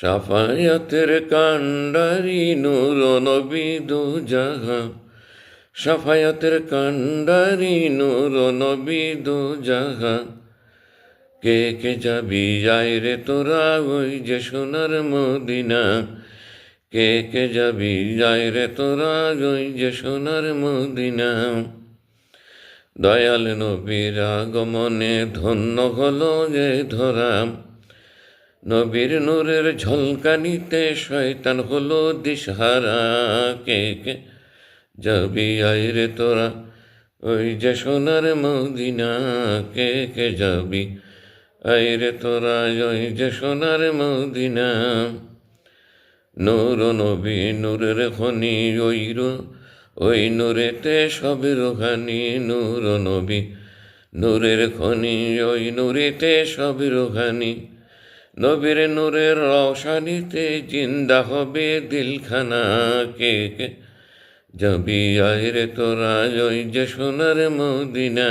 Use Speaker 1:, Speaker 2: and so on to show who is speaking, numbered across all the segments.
Speaker 1: সাফায়াতের কান্ডারি নূর নবী দু জাহান, সাফায়াতের কান্ডারি নূর নবী দু জাহান। কে কে যাবি যাই রে তোরা ওই যে সোনার মদিনা, কে কে যাবি যাই রে তোরা ওই যে সোনার মদিনা। দয়াল নবীর আগমনে ধন্য হলো যে ধরা, নবীর নূরের ঝলকানিতে শয়তান হলো দিশহারা। কে কে যাবি আই রে তোরা ওই যে সোনার মদিনা, কে কে যাবি আই রে তোরা ওই যে সোনার মদিনা। নূর নবী নূরের খনি ওই নূরেতে সব রোহানি, নূর নবী নূরের খনি ওই নূরেতে সব রোহানি। নবীর নূরের রওশানিতে জিন্দা হবে দিলখানা। কে কে যাবি আয় রে তোরা ওই যে সোনার মদিনা।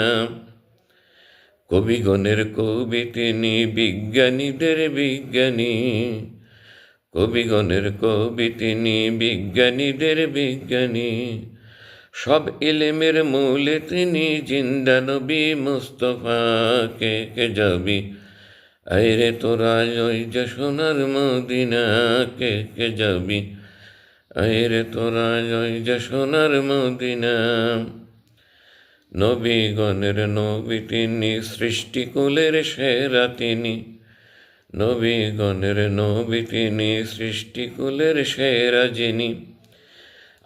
Speaker 1: কবিগণের কবি তিনি, বিজ্ঞানীদের বিজ্ঞানী, কবিগণের কবি তিনি, বিজ্ঞানীদের বিজ্ঞানী। সব ইলমের মূলে তিনি জিন্দা নবী মুস্তফা। কে কে যাবি আয় রে তোরা ওই যে সোনার মদিনা, কে কে যাবি আয় রে তোরা ওই যে সোনার মদিনা। নবীগণের নবী তিনি, সৃষ্টিকুলের সেরা তিনি, নবীগণের নবী তিনি, সৃষ্টিকুলের সেরা যিনি।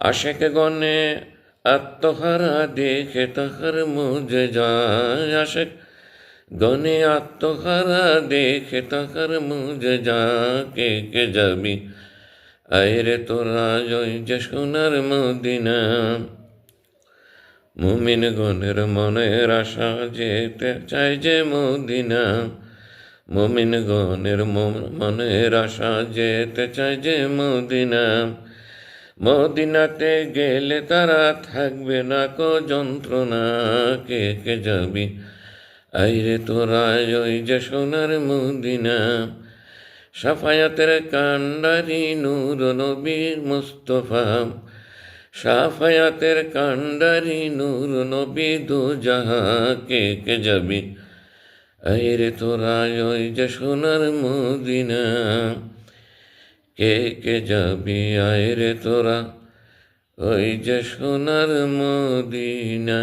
Speaker 1: আশেক গণে আত্মহারা দেখে তাহার মুজেজা, আশেক গণে আত্মহারা দেখে তাহার মুজেজা। কে কে যাবি আয় রে তোরা ওই যে সোনার মদিনা। মুমিন গণের মনের আশা যেতে চায় যে মদিনা, মুমিন গণের মনের আশা যেতে চায় যে মদিনা। মদিনাতে গেলে তারা থাকবে না কো যন্ত্রণা। কে কে যাবি আই রে তোরা ওই যে সোনার মদিনা। সাফায়াতের কান্ডারি নূর নবী মুস্তফা, সাফায়াতের কান্ডারি নূর নবী দু জাহান। কে কে যাবি আই রে তোরা ওই যে সোনার মদিনা, কে কে যাবি আয় রে তোরা ওই যে সোনার মদিনা।